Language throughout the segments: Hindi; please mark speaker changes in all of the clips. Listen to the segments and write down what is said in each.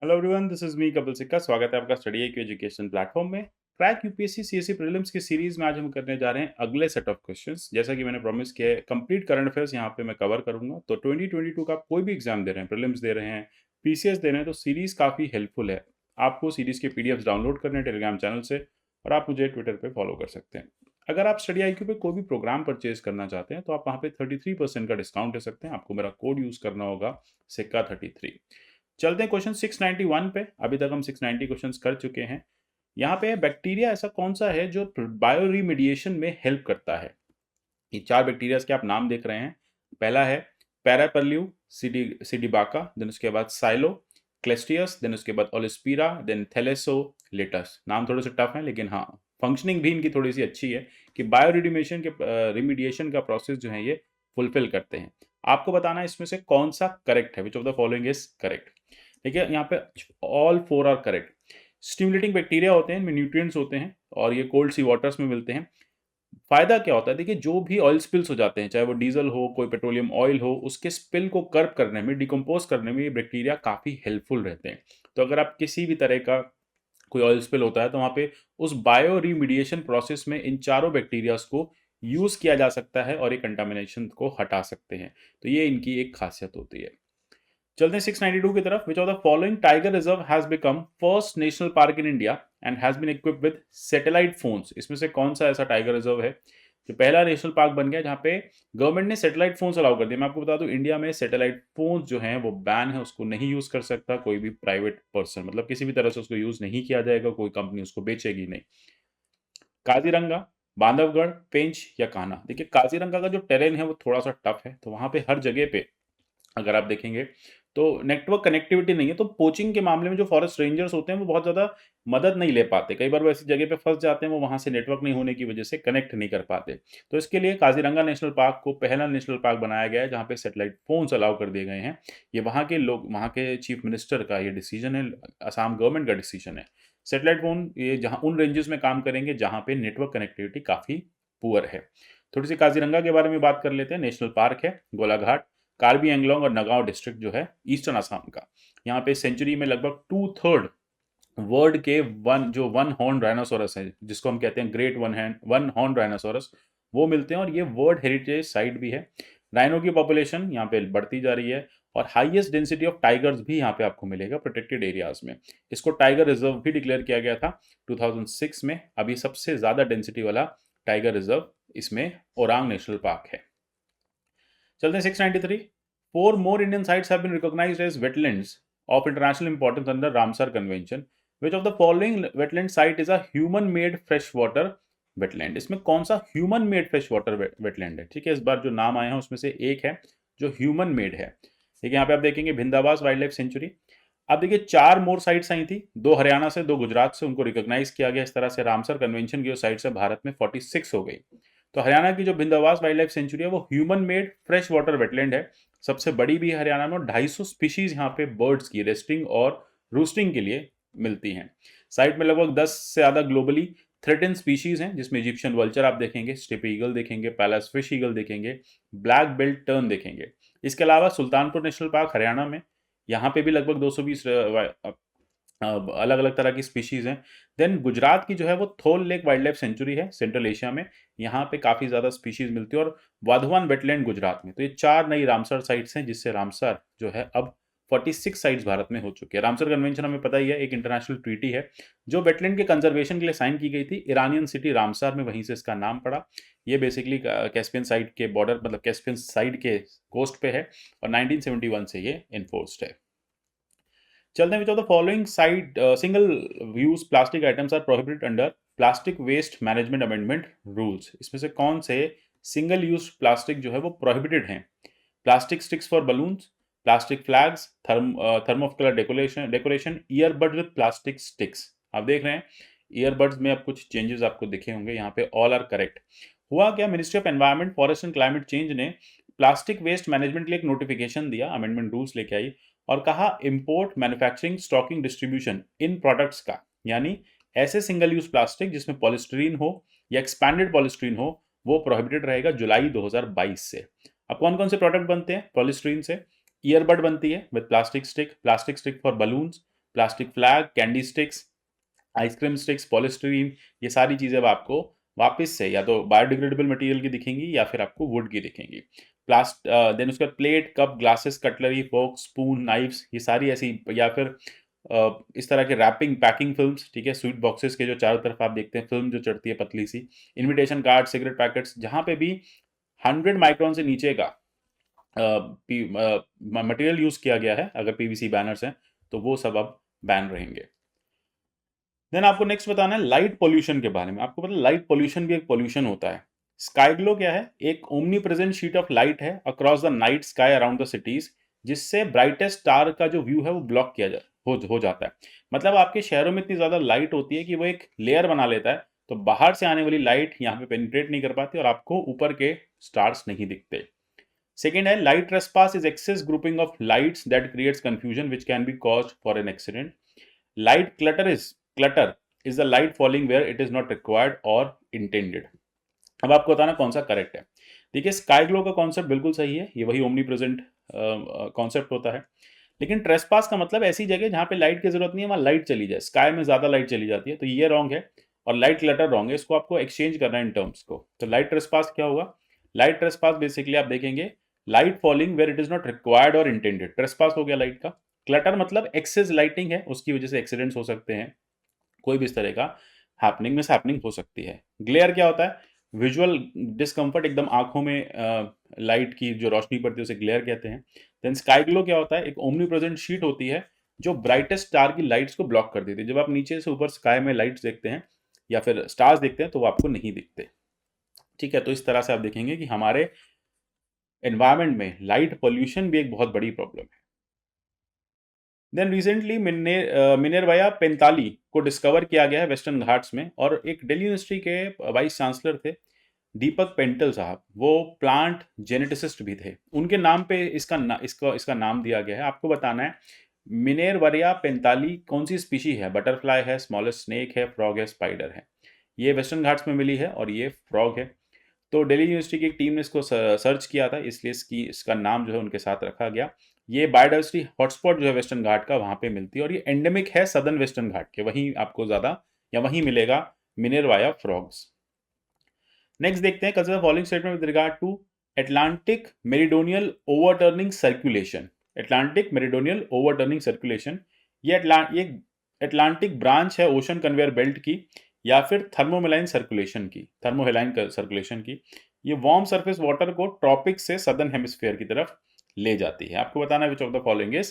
Speaker 1: Hello everyone, this is me Kapil सिक्का। स्वागत है आपका स्टडी एक एजुकेशन प्लेटफॉर्म में। क्रैक यूपीएससी सीएससी प्रीलिम्स की सीरीज में आज हम करने जा रहे हैं अगले सेट ऑफ क्वेश्चंस। जैसा कि मैंने प्रॉमिस किया है, कंप्लीट करंट अफेयर्स यहाँ पे मैं कवर करूंगा। तो 2022 का कोई भी एग्जाम दे रहे हैं, प्रीलिम्स दे रहे हैं, पीसीएस दे रहे हैं, तो सीरीज काफ़ी हेल्पफुल है। आपको सीरीज के पीडीएफ डाउनलोड करने हैं टेलीग्राम चैनल से, और आप मुझे ट्विटर पर फॉलो कर सकते हैं। अगर आप स्टडी आईक्यू पे कोई भी प्रोग्राम परचेज करना चाहते हैं तो आप वहाँ पे 33% का डिस्काउंट ले सकते हैं। आपको मेरा कोड यूज़ करना होगा, सिक्का33। चलते हैं क्वेश्चन 691 पे। अभी तक हम 690 क्वेश्चंस कर चुके हैं। यहाँ पे बैक्टीरिया ऐसा कौन सा है जो बायो रिमीडिएशन में हेल्प करता है। ये चार बैक्टीरिया के आप नाम देख रहे हैं। पहला है पैरापर्ल्यू सीडीबाका, देन उसके बाद साइलो क्लेस्टियस, देन उसके बाद ओलिस्पीरा, देन थैलेसोलेटस। नाम थोड़े से टफ हैं, लेकिन हाँ, फंक्शनिंग भी इनकी थोड़ी सी अच्छी है कि बायो रिमीडिएशन का प्रोसेस जो है ये फुलफिल करते हैं। आपको बताना है इसमें से कौन सा करेक्ट है, which of the following is correct. देखिए यहाँ पे all four are correct. Stimulating bacteria होते हैं, इनमें न्यूट्रिएंट्स होते हैं और ये कोल्ड सी वाटर्स में मिलते हैं। फायदा क्या होता है, देखिए जो भी ऑयल स्पिल्स हो जाते हैं, चाहे वो डीजल हो, कोई पेट्रोलियम ऑयल हो, उसके स्पिल को कर्ब करने में, डिकम्पोज करने में ये बैक्टीरिया काफ़ी हेल्पफुल रहते हैं। तो अगर आप किसी भी तरह का कोई ऑयल स्पिल होता है तो वहाँ पे उस बायो रिमीडिएशन प्रोसेस में इन चारों बैक्टीरियाज को यूज़ किया जा सकता है और ये कंटामिनेशन को हटा सकते हैं। तो ये इनकी एक खासियत होती है। चलते हैं 692 की तरफ। Which of the following tiger reserve has become first national park in India and has been equipped with satellite phones. इसमें से कौन सा ऐसा टाइगर रिजर्व है जो पहला नेशनल पार्क बन गया जहां पे गवर्नमेंट ने सैटेलाइट फोन्स अलाउ कर दिया। मैं आपको बता दूं, इंडिया में सैटेलाइट फोन्स जो हैं वो बैन है, उसको नहीं यूज कर सकता कोई भी प्राइवेट पर्सन, मतलब किसी भी तरह से उसको यूज नहीं किया जाएगा, कोई कंपनी उसको बेचेगी नहीं। काजीरंगा, बांधवगढ़, पेंच या कान्हा। देखिए काजीरंगा का जो टेरेन है वो थोड़ा सा टफ है, तो वहां पे हर जगह पे अगर आप देखेंगे तो नेटवर्क कनेक्टिविटी नहीं है। तो पोचिंग के मामले में जो फॉरेस्ट रेंजर्स होते हैं वो बहुत ज़्यादा मदद नहीं ले पाते। कई बार वो ऐसी जगह पे फंस जाते हैं, वो वहाँ से नेटवर्क नहीं होने की वजह से कनेक्ट नहीं कर पाते। तो इसके लिए काजीरंगा नेशनल पार्क को पहला नेशनल पार्क बनाया गया है जहाँ पे सैटेलाइट फोन्स अलाउ कर दिए गए हैं। ये वहाँ के लोग, वहाँ के चीफ मिनिस्टर का ये डिसीजन है, असम गवर्नमेंट का डिसीजन है। सैटेलाइट फोन ये जहाँ उन रेंजेस में काम करेंगे जहाँ पे नेटवर्क कनेक्टिविटी काफ़ी पुअर है। थोड़ी सी काजीरंगा के बारे में बात कर लेते हैं। नेशनल पार्क है गोलाघाट, कार्बी एंगलोंग और नगांव डिस्ट्रिक्ट जो है ईस्टर्न असम का। यहाँ पे सेंचुरी में लगभग 2/3 वर्ल्ड के वन हॉर्न राइनोसोरस है, जिसको हम कहते हैं ग्रेट वन हॉर्न राइनोसोरस, वो मिलते हैं और ये वर्ल्ड हेरिटेज साइट भी है। राइनो की पॉपुलेशन यहाँ पे बढ़ती जा रही है और हाईएस्ट डेंसिटी ऑफ टाइगर्स भी यहाँ पे आपको मिलेगा प्रोटेक्टेड एरियाज में। इसको टाइगर रिजर्व भी डिक्लेयर किया गया था 2006 में। अभी सबसे ज्यादा डेंसिटी वाला टाइगर रिजर्व इसमें ओरांग नेशनल पार्क है। चलते हैं 693। Four more Indian sites have been recognised as wetlands of international importance under Ramsar convention. Which of the following wetland site is a human made fresh water wetland. इसमें कौन सा human made fresh water wetland है? ठीक है, इस बार जो नाम आए हैं उसमें से एक है जो ह्यूमन मेड है। ठीक है, यहाँ पे आप देखेंगे भिंदावास वाइल्ड लाइफ सेंचुरी। अब देखिए 4 मोर साइट्स आई थी, 2 हरियाणा से, 2 गुजरात से, उनको रिकॉग्नाइज किया गया। इस तरह से रामसर कन्वेंशन की जो साइट्स है भारत में 46 हो गई। तो हरियाणा की जो भिंदावास वाइल्ड लाइफ सेंचुरी है वो human made fresh water wetland है। सबसे बड़ी भी है हरियाणा में, और 250 स्पीशीज यहाँ पे बर्ड्स की रेस्टिंग और रूस्टिंग के लिए मिलती हैं। साइट में लगभग 10 से ज़्यादा ग्लोबली थ्रेटेन स्पीशीज हैं, जिसमें इजिप्शियन वल्चर आप देखेंगे, स्टिप ईगल देखेंगे, पैलेस फिश ईगल देखेंगे, ब्लैक बेल्ट टर्न देखेंगे। इसके अलावा सुल्तानपुर नेशनल पार्क हरियाणा में, यहाँ पे भी लगभग 220 अलग अलग तरह की स्पीशीज हैं। देन गुजरात की जो है वो थोल लेक वाइल्ड लाइफ सेंचुरी है सेंट्रल एशिया में, यहाँ पे काफ़ी ज़्यादा स्पीशीज मिलती है, और वाधवान वेटलैंड गुजरात में। तो ये 4 नई रामसर साइट्स हैं, जिससे रामसर जो है अब 46 साइट्स भारत में हो चुकी है। रामसर कन्वेंशन हमें पता ही है, एक इंटरनेशनल ट्रीटी है जो वेटलैंड के कंजर्वेशन के लिए साइन की गई थी ईरानियन सिटी रामसर में, वहीं से इसका नाम पड़ा। ये बेसिकली कैस्पियन साइड के बॉर्डर, मतलब कैस्पियन साइड के कोस्ट पे है, और 1971 से ये इन्फोर्स्ड है। चलते हैं। Which of the following side single use plastic items are prohibited under plastic waste management amendment rules. इसमें से कौन से सिंगल यूज प्लास्टिक जो है वो प्रोहिबिटेड हैं? Plastic sticks for balloons, plastic flags, thermocol decoration, earbud with plastic sticks. आप देख रहे हैं ईयरबड्स में अब कुछ चेंजेस आपको दिखे होंगे, यहाँ पे ऑल आर करेक्ट। हुआ क्या, ministry of environment forest and climate change ने प्लास्टिक वेस्ट मैनेजमेंट के लिए एक नोटिफिकेशन दिया, अमेंडमेंट रूल्स लेके आई, और कहा इंपोर्ट, मैन्युफैक्चरिंग, स्टॉकिंग, डिस्ट्रीब्यूशन इन प्रोडक्ट्स का, यानी ऐसे सिंगल यूज प्लास्टिक जिसमें पॉलिस्टीरीन हो या एक्सपैंडेड पॉलिस्टीरीन हो, वो प्रोहिबिटेड रहेगा जुलाई 2022 से। अब कौन कौन से प्रोडक्ट बनते हैं पॉलिस्टीरीन से? ईयरबड बनती है with plastic stick for balloons, plastic flag, candy sticks, ice cream sticks, polystyrene, ये सारी चीज़ें अब आपको वापस से या तो बायोडिग्रेडेबल मटेरियल की दिखेंगी या फिर आपको वुड की दिखेंगी। देन उसके बाद plate, cup, glasses, cutlery, fork, spoon, knifes, ये सारी ऐसी, या फिर इस तरह के रैपिंग पैकिंग फिल्म्स, ठीक है, स्वीट बॉक्सेस के जो चारों तरफ आप देखते हैं फिल्म जो चढ़ती है पतली सी, इनविटेशन कार्ड, सिगरेट पैकेट्स, जहाँ पे भी 100 माइक्रोन से नीचे का मटेरियल यूज किया गया है, अगर पीवीसी बैनर्स हैं तो वो सब अब बैन रहेंगे। देन आपको नेक्स्ट बताना है लाइट पोल्यूशन के बारे में। आपको पता है लाइट पोल्यूशन भी एक पोल्यूशन होता है। स्काई ग्लो क्या है? एक omnipresent sheet of light है across the night sky around the cities, जिससे ब्राइटेस्ट स्टार का जो व्यू है वो ब्लॉक हो जाता है। मतलब आपके शहरों में इतनी ज्यादा लाइट होती है कि वो एक लेयर बना लेता है, तो बाहर से आने वाली लाइट यहाँ पे पेनिट्रेट नहीं कर पाती और आपको ऊपर के स्टार्स नहीं दिखते। सेकेंड है light trespass is excess grouping of lights that creates confusion which can be caused for an accident. Light clutter is the light falling where it is not required or intended। अब आपको बताना कौन सा करेक्ट है। देखिए स्काई ग्लो का कॉन्सेप्ट बिल्कुल सही है, ये वही ओमनी प्रेजेंट कॉन्सेप्ट होता है। लेकिन ट्रेसपास का मतलब ऐसी जगह जहां पे लाइट की जरूरत नहीं है वहां लाइट चली जाए, स्काई में ज्यादा लाइट चली जाती है, तो ये रॉन्ग है। और लाइट क्लटर रॉन्ग है, इसको आपको एक्सचेंज करना है इन टर्म्स को। तो लाइट ट्रेसपास क्या होगा? लाइट ट्रेसपास बेसिकली आप देखेंगे light falling where it is not required और इंटेंडेड, ट्रेसपास हो गया लाइट का। क्लटर मतलब एक्सेस लाइटिंग है, उसकी वजह से एक्सीडेंट्स हो सकते हैं, कोई भी इस तरह का हैपनिंग मिस हैपनिंग हो सकती है। ग्लेयर क्या होता है? विजुअल डिस्कम्फर्ट, एकदम आंखों में लाइट की जो रोशनी पड़ती है उसे ग्लेयर कहते हैं। देन स्काई ग्लो क्या होता है? एक ओमनी प्रेजेंट शीट होती है जो ब्राइटेस्ट स्टार की लाइट्स को ब्लॉक कर देती है। जब आप नीचे से ऊपर स्काई में लाइट्स देखते हैं या फिर स्टार्स देखते हैं तो वो आपको नहीं दिखते। ठीक है, तो इस तरह से आप देखेंगे कि हमारे एनवायरमेंट में लाइट पोल्यूशन भी एक बहुत बड़ी प्रॉब्लम है। देन रिसेंटली मिनेरवाया पेंताली को डिस्कवर किया गया है वेस्टर्न घाट्स में, और एक दिल्ली यूनिवर्सिटी के वाइस चांसलर थे दीपक पेंटल साहब, वो प्लांट जेनेटिसिस्ट भी थे, उनके नाम पे इसका नाम दिया गया है। आपको बताना है मिनेरवाया पेंताली कौन सी स्पीशी है? बटरफ्लाई है, स्मॉलेस्ट स्नेक है, फ्रॉग है, स्पाइडर है। ये वेस्टर्न घाट्स में मिली है और ये फ्रॉग है। तो दिल्ली यूनिवर्सिटी की एक टीम ने इसको सर्च किया था, इसलिए इसका नाम जो है उनके साथ रखा गया। ये बायोडाइवर्सिटी हॉटस्पॉट जो है वेस्टर्न घाट का, वहाँ पे मिलती है, और ये एंडेमिक है सदर्न वेस्टर्न घाट के, वहीं आपको ज़्यादा या वहीं मिलेगा मिनेरवाया फ्रॉग्स। नेक्स्ट देखते हैं consider following statement with regard to Atlantic meridional overturning circulation. Atlantic meridional overturning circulation, ये एटलांटिक ब्रांच है ओशन कन्वेयर बेल्ट की, या फिर थर्मोहेलाइन सर्कुलेशन की। ये वार्म सरफेस वाटर को ट्रॉपिक से सदर्न हेमिस्फीयर की तरफ ले जाती है। आपको बताना है which of the following is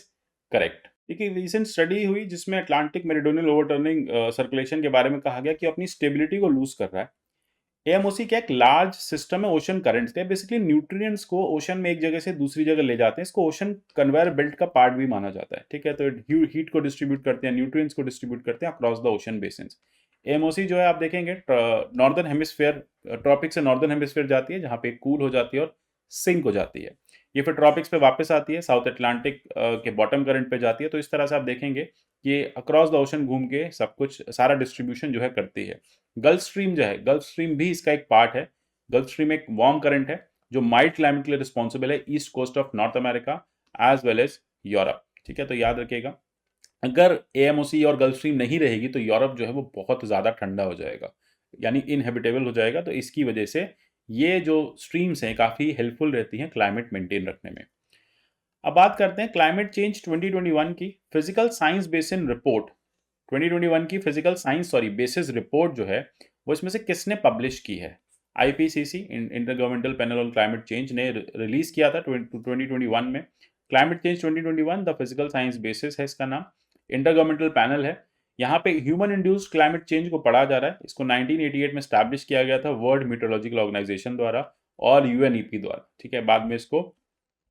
Speaker 1: correct. देखिए रिसेंट स्टडी हुई जिसमें अटलांटिक मेरिडोनियल ओवरटर्निंग सर्कुलेशन के बारे में कहा गया कि अपनी स्टेबिलिटी को लूज कर रहा है। एएमओसी क्या एक लार्ज सिस्टम है ओशन करंट्स का, बेसिकली न्यूट्रिएंट्स को ओशन में एक जगह से दूसरी जगह ले जाते हैं, इसको ओशन कन्वेयर बेल्ट का पार्ट भी माना जाता है। ठीक है, तो हीट को डिस्ट्रीब्यूट करते हैं, न्यूट्रिएंट्स को डिस्ट्रीब्यूट करते हैं अक्रॉस द ओशन बेसिन्स। एएमओसी जो है आप देखेंगे नॉर्दर्न हेमिस्फीयर, ट्रॉपिक से नॉर्दर्न हेमिस्फीयर जाती है जहाँ पे कूल हो जाती है और सिंक हो जाती है। ये फिर ट्रॉपिक्स पे वापस आती है, साउथ अटलांटिक के बॉटम करंट पे जाती है। तो इस तरह से आप देखेंगे कि अक्रॉस द ओशन घूम के सब कुछ सारा डिस्ट्रीब्यूशन जो है करती है। गल्फ स्ट्रीम जो है, गल्फ स्ट्रीम भी इसका एक पार्ट है। गल्फ स्ट्रीम एक वार्म करंट है जो माइल्ड क्लाइमेट के लिए रिस्पॉन्सिबल है east coast of North America as well as Europe. ठीक है, तो याद रखिएगा अगर एएमओसी और गल्फ स्ट्रीम नहीं रहेगी तो यूरोप जो है वो बहुत ज़्यादा ठंडा हो जाएगा, यानी इनहेबिटेबल हो जाएगा। तो इसकी वजह से ये जो स्ट्रीम्स हैं काफ़ी हेल्पफुल रहती हैं क्लाइमेट मेंटेन रखने में। अब बात करते हैं क्लाइमेट चेंज 2021 की फिजिकल साइंस बेसिन रिपोर्ट। 2021 की फिजिकल साइंस बेसिस रिपोर्ट जो है वो इसमें से किसने पब्लिश की है? IPCC, inter governmental panel on climate change, ने रिलीज किया था 2021 में। Climate change 2021 the physical science basis है इसका नाम। इंटर गवर्नमेंटल पैनल है, यहाँ पे ह्यूमन इंड्यूस्ड क्लाइमेट चेंज को पढ़ा जा रहा है। इसको 1988 में स्टैब्लिश किया गया था वर्ल्ड मीटरोलॉजिकल ऑर्गेनाइजेशन द्वारा और यूएनईपी द्वारा। ठीक है, बाद में इसको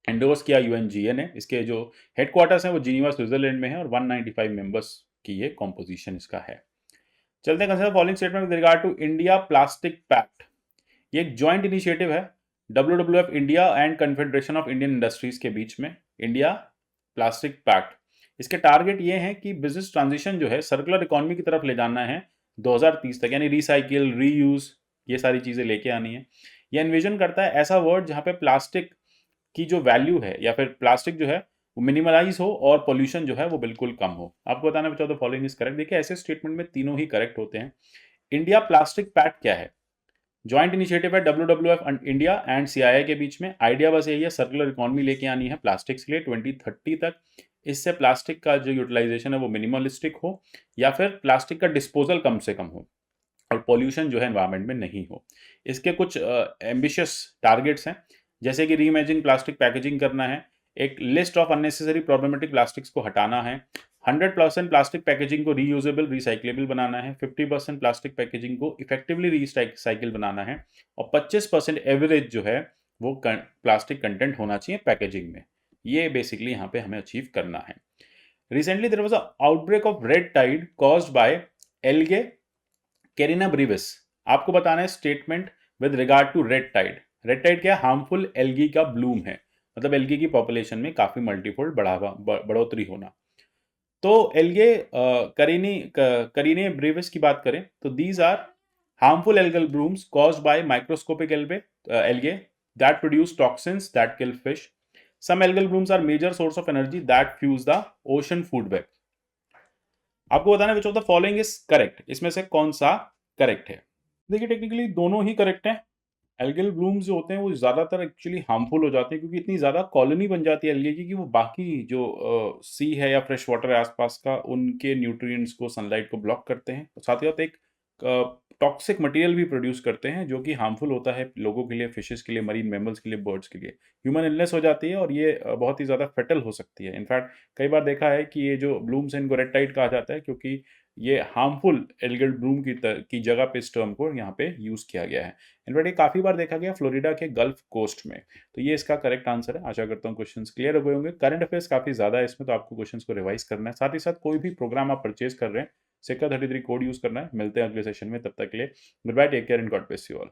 Speaker 1: एंडोर्स किया यूएनजीए ने। इसके जो हेडक्वार्टर्स हैं वो जिनीवा स्विट्जरलैंड में है और 195 मेंबर्स की ये कॉम्पोजिशन इसका है। चलते हैं consider following statement with regard to India plastic pact. ये एक जॉइंट इनिशिएटिव है WWF India and confederation of Indian industries के बीच में, इंडिया प्लास्टिक पैक्ट। इसके टारगेट ये हैं कि बिजनेस ट्रांजिशन जो है सर्कुलर इकोनॉमी की तरफ ले जाना है 2030 तक, यानी रिसाइकिल, रीयूज, ये सारी चीज़ें लेके आनी है। यह इन्विजन करता है ऐसा वर्ल्ड जहाँ पे प्लास्टिक की जो वैल्यू है या फिर प्लास्टिक जो है वो मिनिमलाइज हो और पॉल्यूशन जो है वो बिल्कुल कम हो। आपको बताना बच्चों द फॉलोइंग इज करेक्ट। देखिए ऐसे स्टेटमेंट में तीनों ही करेक्ट होते हैं। इंडिया प्लास्टिक पैक्ट क्या है? जॉइंट इनिशिएटिव है WWF इंडिया एंड CII के बीच में। आइडिया बस यही है, सर्कुलर इकोनॉमी लेके आनी है प्लास्टिक्स के लिए 2030 तक। इससे प्लास्टिक का जो यूटिलाइजेशन है वो मिनिमलिस्टिक हो, या फिर प्लास्टिक का डिस्पोजल कम से कम हो, और पॉल्यूशन जो है एनवायरनमेंट में नहीं हो। इसके कुछ एम्बिशियस टारगेट्स हैं, जैसे कि रीइमेजिन प्लास्टिक पैकेजिंग करना है, एक list of unnecessary problematic plastics को हटाना है, 100% प्लास्टिक पैकेजिंग को रीयूजेबल रिसाइक्लेबल बनाना है, 50% प्लास्टिक पैकेजिंग को इफेक्टिवली रिसाइकिल बनाना है, और 25% एवरेज जो है वो प्लास्टिक कंटेंट होना चाहिए पैकेजिंग में। ये बेसिकली यहाँ पे हमें अचीव करना है। Recently there was a outbreak of red tide caused by algae Karenia brevis. आपको बताना है statement with regard to red tide. Red tide क्या है? हार्मफुल एल्गी का ब्लूम है, मतलब एल्गी की पॉपुलेशन में काफी मल्टीफोल्ड बढ़ोतरी होना। तो एल्गे करीने ब्रीविस की बात करें तो these are harmful algal blooms caused by microscopic algae that produce toxins that kill fish. Some algal blooms are major source of energy that fuel the ocean food web. आपको बताना है which of the following is correct, इसमें से कौन सा करेक्ट है? देखिए टेक्निकली दोनों ही करेक्ट हैं। एल्गल ब्लूम्स जो होते हैं वो ज़्यादातर एक्चुअली हार्मफुल हो जाते हैं, क्योंकि इतनी ज़्यादा कॉलोनी बन जाती है एल्गे की कि वो बाकी जो सी है या फ्रेश वाटर है आसपास का, उनके न्यूट्रिएंट्स को, सनलाइट को ब्लॉक करते हैं। साथ ही साथ एक टॉक्सिक मटेरियल भी प्रोड्यूस करते हैं जो कि हार्मफुल होता है लोगों के लिए, फिशेस के लिए, मरीन मैमल्स के लिए, बर्ड्स के लिए। ह्यूमन इलनेस हो जाती है और ये बहुत ही ज़्यादा फेटल हो सकती है। इनफैक्ट कई बार देखा है कि ये जो ब्लूम्स हैं इनको रेड टाइड कहा जाता है, क्योंकि ये हार्मफुल एल्गल ब्लूम की जगह पे इस टर्म को यहाँ पे यूज़ किया गया है। इनफैक्ट ये काफ़ी बार देखा गया फ्लोरिडा के गल्फ कोस्ट में। तो ये इसका करेक्ट आंसर है। आशा करता हूँ क्वेश्चंस क्लियर हो गए होंगे। करंट अफेयर्स काफ़ी ज़्यादा है इसमें, तो आपको क्वेश्चंस को रिवाइज करना है। साथ ही साथ कोई भी प्रोग्राम आप परचेज कर रहे हैं, सिक्का 33 कोड यूज़ करना है। मिलते हैं अगले सेशन में, तब तक के लिए good bye, take care and God bless you all.